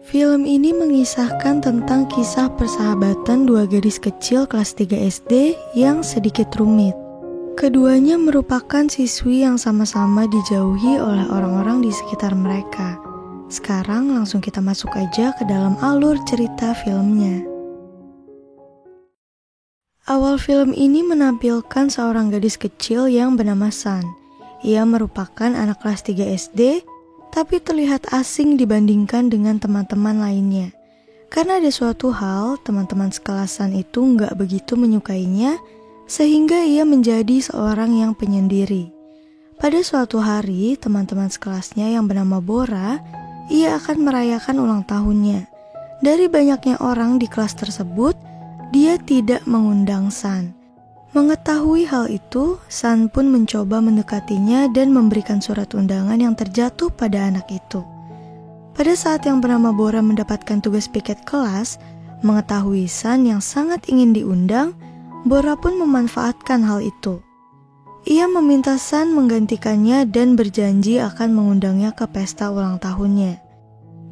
Film ini mengisahkan tentang kisah persahabatan dua gadis kecil kelas 3 SD yang sedikit rumit. Keduanya merupakan siswi yang sama-sama dijauhi oleh orang-orang di sekitar mereka. Sekarang langsung kita masuk aja ke dalam alur cerita filmnya. Awal film ini menampilkan seorang gadis kecil yang bernama Sun. Ia merupakan anak kelas 3 SD, tapi terlihat asing dibandingkan dengan teman-teman lainnya. Karena ada suatu hal, teman-teman sekelas Sun itu nggak begitu menyukainya, sehingga ia menjadi seorang yang penyendiri. Pada suatu hari, teman-teman sekelasnya yang bernama Bora, ia akan merayakan ulang tahunnya. Dari banyaknya orang di kelas tersebut, dia tidak mengundang Sun. Mengetahui hal itu, Sun pun mencoba mendekatinya dan memberikan surat undangan yang terjatuh pada anak itu. Pada saat yang bernama Bora mendapatkan tugas piket kelas, mengetahui Sun yang sangat ingin diundang, Bora pun memanfaatkan hal itu. Ia meminta Sun menggantikannya dan berjanji akan mengundangnya ke pesta ulang tahunnya.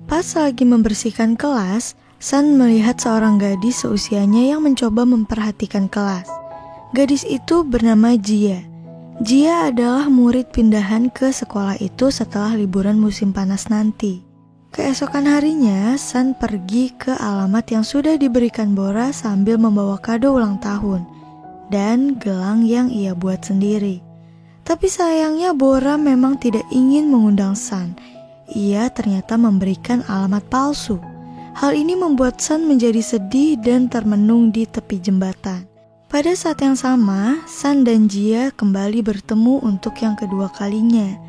Pas lagi membersihkan kelas, Sun melihat seorang gadis seusianya yang mencoba memperhatikan kelas. Gadis itu bernama Jia. Jia adalah murid pindahan ke sekolah itu setelah liburan musim panas nanti. Keesokan harinya, Sun pergi ke alamat yang sudah diberikan Bora sambil membawa kado ulang tahun dan gelang yang ia buat sendiri. Tapi sayangnya Bora memang tidak ingin mengundang Sun. Ia ternyata memberikan alamat palsu. Hal ini membuat Sun menjadi sedih dan termenung di tepi jembatan. Pada saat yang sama, Sun dan Jia kembali bertemu untuk yang kedua kalinya.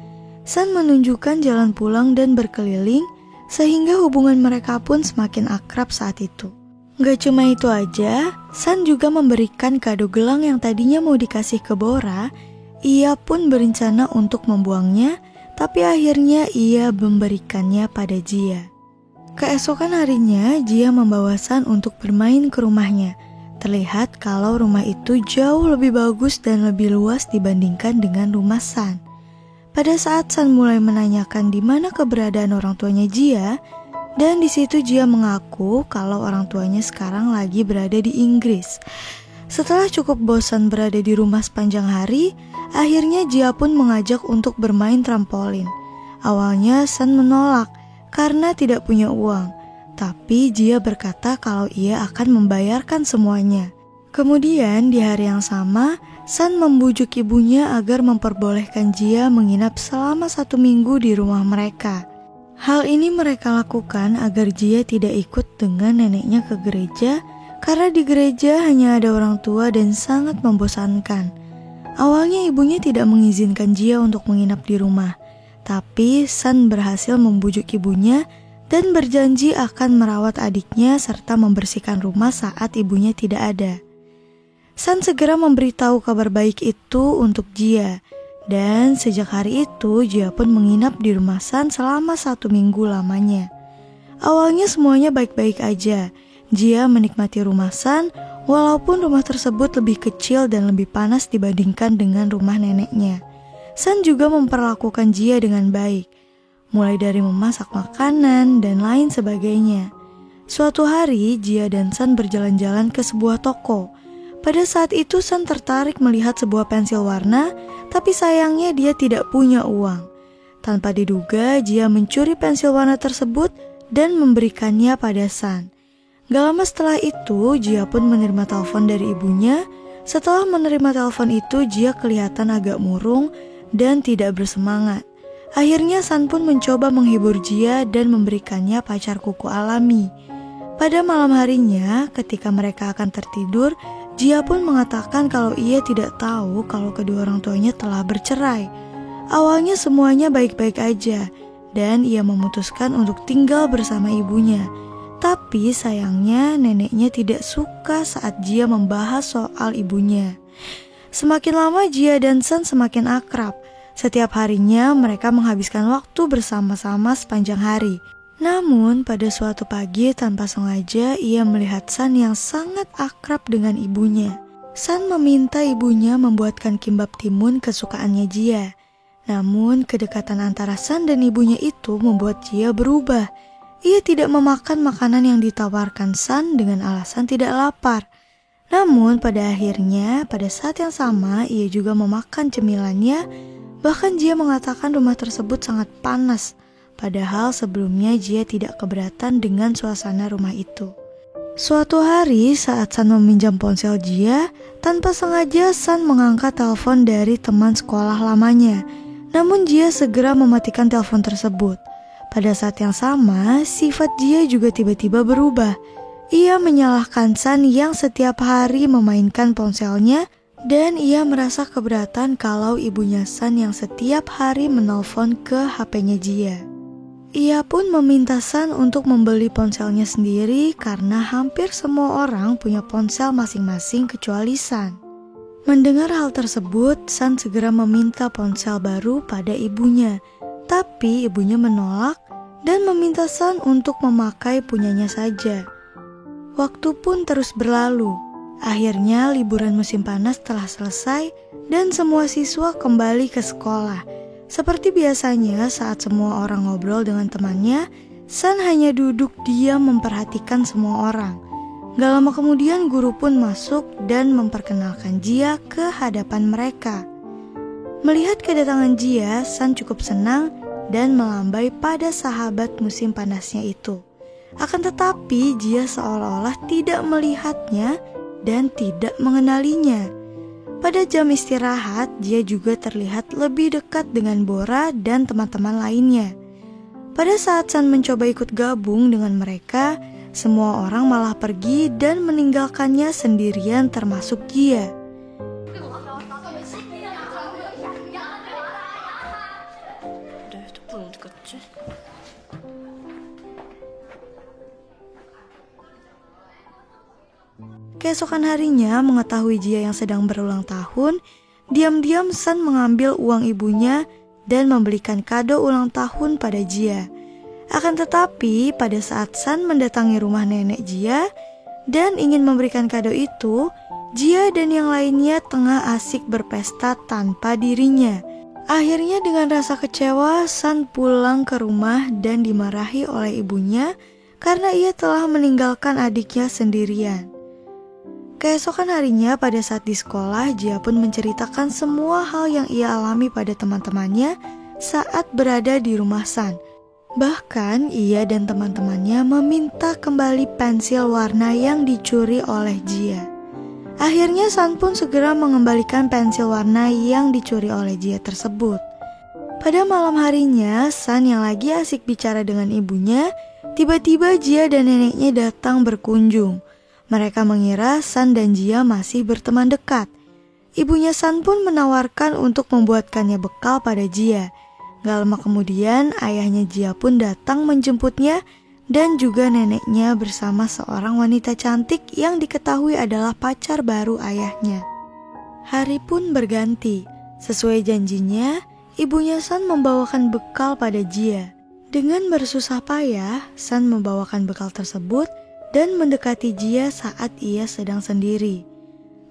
Sun menunjukkan jalan pulang dan berkeliling, sehingga hubungan mereka pun semakin akrab saat itu. Gak cuma itu aja, Sun juga memberikan kado gelang yang tadinya mau dikasih ke Bora. Ia pun berencana untuk membuangnya, tapi akhirnya ia memberikannya pada Jia. Keesokan harinya, Jia membawa Sun untuk bermain ke rumahnya. Terlihat kalau rumah itu jauh lebih bagus dan lebih luas dibandingkan dengan rumah Sun. Pada saat Sun mulai menanyakan di mana keberadaan orang tuanya Jia, dan di situ Jia mengaku kalau orang tuanya sekarang lagi berada di Inggris. Setelah cukup bosan berada di rumah sepanjang hari, akhirnya Jia pun mengajak untuk bermain trampolin. Awalnya Sun menolak karena tidak punya uang. Tapi Jia berkata kalau ia akan membayarkan semuanya. Kemudian di hari yang sama, Sun membujuk ibunya agar memperbolehkan Jia menginap selama 1 minggu di rumah mereka. Hal ini mereka lakukan agar Jia tidak ikut dengan neneknya ke gereja, karena di gereja hanya ada orang tua dan sangat membosankan. Awalnya ibunya tidak mengizinkan Jia untuk menginap di rumah, tapi Sun berhasil membujuk ibunya dan berjanji akan merawat adiknya serta membersihkan rumah saat ibunya tidak ada. Sun segera memberitahu kabar baik itu untuk Jia, dan sejak hari itu Jia pun menginap di rumah Sun selama 1 minggu lamanya. Awalnya semuanya baik-baik aja. Jia menikmati rumah Sun, walaupun rumah tersebut lebih kecil dan lebih panas dibandingkan dengan rumah neneknya. Sun juga memperlakukan Jia dengan baik, mulai dari memasak makanan dan lain sebagainya. Suatu hari, Jia dan Sun berjalan-jalan ke sebuah toko. Pada saat itu Sun tertarik melihat sebuah pensil warna, tapi sayangnya dia tidak punya uang. Tanpa diduga, Jia mencuri pensil warna tersebut dan memberikannya pada Sun. Gak lama setelah itu, Jia pun menerima telepon dari ibunya. Setelah menerima telepon itu, Jia kelihatan agak murung dan tidak bersemangat. Akhirnya Sun pun mencoba menghibur Jia dan memberikannya pacar kuku alami. Pada malam harinya, ketika mereka akan tertidur, Jia pun mengatakan kalau ia tidak tahu kalau kedua orang tuanya telah bercerai. Awalnya semuanya baik-baik aja, dan ia memutuskan untuk tinggal bersama ibunya. Tapi sayangnya neneknya tidak suka saat Jia membahas soal ibunya. Semakin lama Jia dan Sun semakin akrab. Setiap harinya mereka menghabiskan waktu bersama-sama sepanjang hari. Namun pada suatu pagi tanpa sengaja ia melihat Sun yang sangat akrab dengan ibunya. Sun meminta ibunya membuatkan kimbap timun kesukaannya Jia. Namun kedekatan antara Sun dan ibunya itu membuat Jia berubah. Ia tidak memakan makanan yang ditawarkan Sun dengan alasan tidak lapar. Namun pada akhirnya, pada saat yang sama, ia juga memakan cemilannya. Bahkan Jia mengatakan rumah tersebut sangat panas. Padahal sebelumnya Jia tidak keberatan dengan suasana rumah itu. Suatu hari saat Sun meminjam ponsel Jia, tanpa sengaja Sun mengangkat telepon dari teman sekolah lamanya. Namun Jia segera mematikan telepon tersebut. Pada saat yang sama, sifat Jia juga tiba-tiba berubah. Ia menyalahkan Sun yang setiap hari memainkan ponselnya dan ia merasa keberatan kalau ibunya Sun yang setiap hari menelpon ke HP-nya Jia. Ia pun meminta Sun untuk membeli ponselnya sendiri karena hampir semua orang punya ponsel masing-masing kecuali Sun. Mendengar hal tersebut, Sun segera meminta ponsel baru pada ibunya. Tapi ibunya menolak dan meminta Sun untuk memakai punyanya saja. Waktu pun terus berlalu. Akhirnya liburan musim panas telah selesai dan semua siswa kembali ke sekolah. Seperti biasanya saat semua orang ngobrol dengan temannya, Sun hanya duduk diam memperhatikan semua orang. Gak lama kemudian guru pun masuk dan memperkenalkan Jia ke hadapan mereka. Melihat kedatangan Jia, Sun cukup senang dan melambai pada sahabat musim panasnya itu. Akan tetapi Jia seolah-olah tidak melihatnya dan tidak mengenalinya. Pada jam istirahat, Jia juga terlihat lebih dekat dengan Bora dan teman-teman lainnya. Pada saat Sun mencoba ikut gabung dengan mereka, semua orang malah pergi dan meninggalkannya sendirian termasuk Jia. Keesokan harinya, mengetahui Jia yang sedang berulang tahun, diam-diam Sun mengambil uang ibunya dan membelikan kado ulang tahun pada Jia. Akan tetapi, pada saat Sun mendatangi rumah nenek Jia dan ingin memberikan kado itu, Jia dan yang lainnya tengah asik berpesta tanpa dirinya. Akhirnya dengan rasa kecewa, Sun pulang ke rumah dan dimarahi oleh ibunya karena ia telah meninggalkan adiknya sendirian. Keesokan harinya pada saat di sekolah, Jia pun menceritakan semua hal yang ia alami pada teman-temannya saat berada di rumah Sun. Bahkan ia dan teman-temannya meminta kembali pensil warna yang dicuri oleh Jia. Akhirnya Sun pun segera mengembalikan pensil warna yang dicuri oleh Jia tersebut. Pada malam harinya, Sun yang lagi asik bicara dengan ibunya, tiba-tiba Jia dan neneknya datang berkunjung. Mereka mengira Sun dan Jia masih berteman dekat. Ibunya Sun pun menawarkan untuk membuatkannya bekal pada Jia. Gak lama kemudian, ayahnya Jia pun datang menjemputnya dan juga neneknya bersama seorang wanita cantik yang diketahui adalah pacar baru ayahnya. Hari pun berganti. Sesuai janjinya, ibunya Sun membawakan bekal pada Jia. Dengan bersusah payah, Sun membawakan bekal tersebut dan mendekati Jia saat ia sedang sendiri.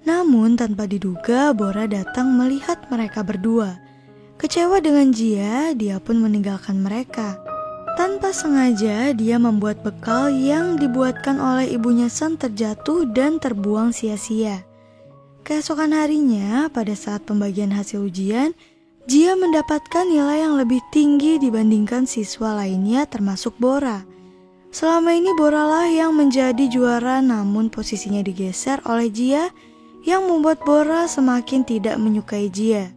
Namun tanpa diduga, Bora datang melihat mereka berdua. Kecewa dengan Jia, dia pun meninggalkan mereka. Tanpa sengaja, dia membuat bekal yang dibuatkan oleh ibunya Sun terjatuh dan terbuang sia-sia. Keesokan harinya, pada saat pembagian hasil ujian, Jia mendapatkan nilai yang lebih tinggi dibandingkan siswa lainnya termasuk Bora. Selama ini Bora lah yang menjadi juara, namun posisinya digeser oleh Jia yang membuat Bora semakin tidak menyukai Jia.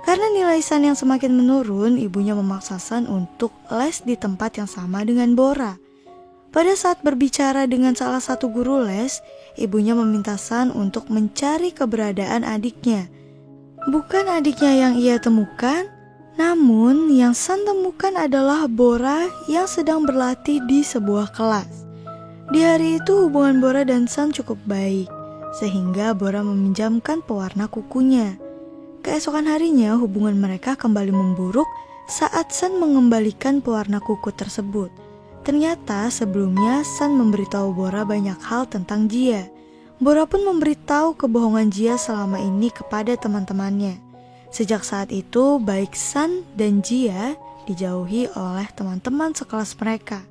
Karena nilai Sun yang semakin menurun, ibunya memaksa Sun untuk les di tempat yang sama dengan Bora. Pada saat berbicara dengan salah satu guru les, ibunya meminta Sun untuk mencari keberadaan adiknya. Bukan adiknya yang ia temukan, namun yang Sun temukan adalah Bora yang sedang berlatih di sebuah kelas. Di hari itu hubungan Bora dan Sun cukup baik, sehingga Bora meminjamkan pewarna kukunya. Keesokan harinya hubungan mereka kembali memburuk saat Sun mengembalikan pewarna kuku tersebut. Ternyata sebelumnya Sun memberitahu Bora banyak hal tentang Jia. Bora pun memberitahu kebohongan Jia selama ini kepada teman-temannya. Sejak saat itu, baik Sun dan Jia dijauhi oleh teman-teman sekelas mereka.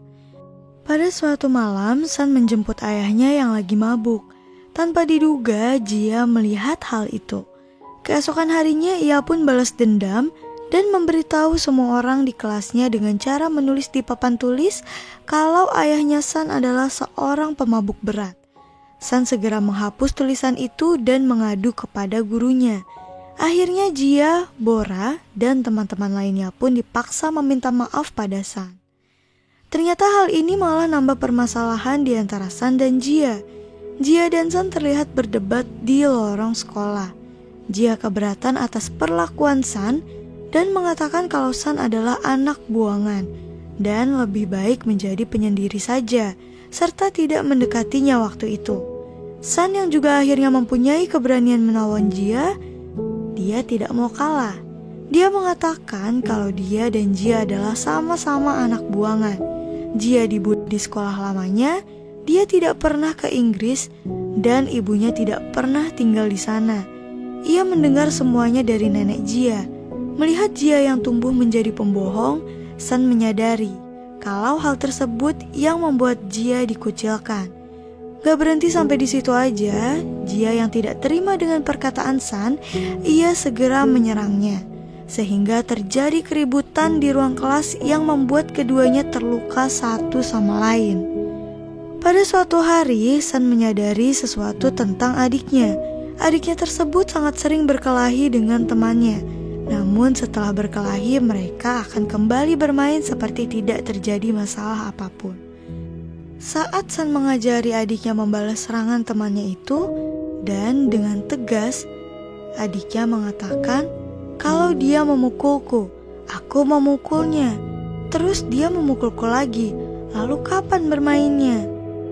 Pada suatu malam, San menjemput ayahnya yang lagi mabuk. Tanpa diduga, Jia melihat hal itu. Keesokan harinya, ia pun balas dendam dan memberitahu semua orang di kelasnya dengan cara menulis di papan tulis kalau ayahnya San adalah seorang pemabuk berat. San segera menghapus tulisan itu dan mengadu kepada gurunya. Akhirnya Jia, Bora, dan teman-teman lainnya pun dipaksa meminta maaf pada San. Ternyata hal ini malah nambah permasalahan di antara San dan Jia. Jia dan San terlihat berdebat di lorong sekolah. Jia keberatan atas perlakuan San dan mengatakan kalau San adalah anak buangan dan lebih baik menjadi penyendiri saja, serta tidak mendekatinya waktu itu. San yang juga akhirnya mempunyai keberanian menawan Jia, dia tidak mau kalah. Dia mengatakan kalau dia dan Jia adalah sama-sama anak buangan. Jia dibully di sekolah lamanya, dia tidak pernah ke Inggris, dan ibunya tidak pernah tinggal di sana. Ia mendengar semuanya dari nenek Jia. Melihat Jia yang tumbuh menjadi pembohong, San menyadari kalau hal tersebut yang membuat Jia dikucilkan. Gak berhenti sampai di situ aja, Jia yang tidak terima dengan perkataan San, ia segera menyerangnya. Sehingga terjadi keributan di ruang kelas yang membuat keduanya terluka satu sama lain. Pada suatu hari, San menyadari sesuatu tentang adiknya. Adiknya tersebut sangat sering berkelahi dengan temannya. Namun setelah berkelahi, mereka akan kembali bermain seperti tidak terjadi masalah apapun. Saat San mengajari adiknya membalas serangan temannya itu, dan dengan tegas, adiknya mengatakan, kalau dia memukulku, aku memukulnya. Terus dia memukulku lagi, lalu kapan bermainnya?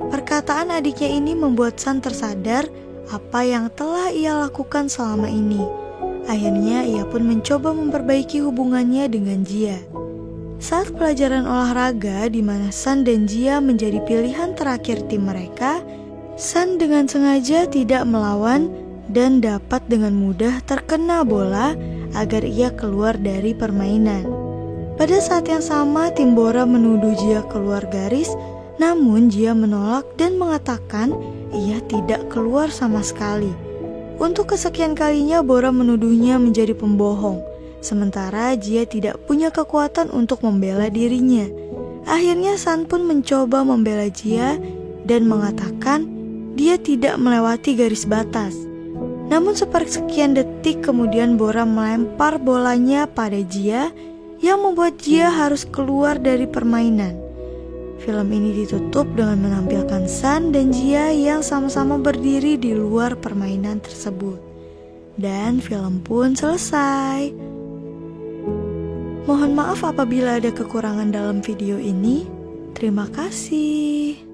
Perkataan adiknya ini membuat San tersadar apa yang telah ia lakukan selama ini. Akhirnya ia pun mencoba memperbaiki hubungannya dengan Jia. Saat pelajaran olahraga di mana San dan Jia menjadi pilihan terakhir tim mereka, San dengan sengaja tidak melawan dan dapat dengan mudah terkena bola agar ia keluar dari permainan. Pada saat yang sama, tim Bora menuduh Jia keluar garis, namun Jia menolak dan mengatakan ia tidak keluar sama sekali. Untuk kesekian kalinya Bora menuduhnya menjadi pembohong, sementara Jia tidak punya kekuatan untuk membela dirinya. Akhirnya San pun mencoba membela Jia dan mengatakan dia tidak melewati garis batas. Namun sepersekian detik kemudian Bora melempar bolanya pada Jia yang membuat Jia harus keluar dari permainan. Film ini ditutup dengan menampilkan San dan Jia yang sama-sama berdiri di luar permainan tersebut. Dan film pun selesai. Mohon maaf apabila ada kekurangan dalam video ini. Terima kasih.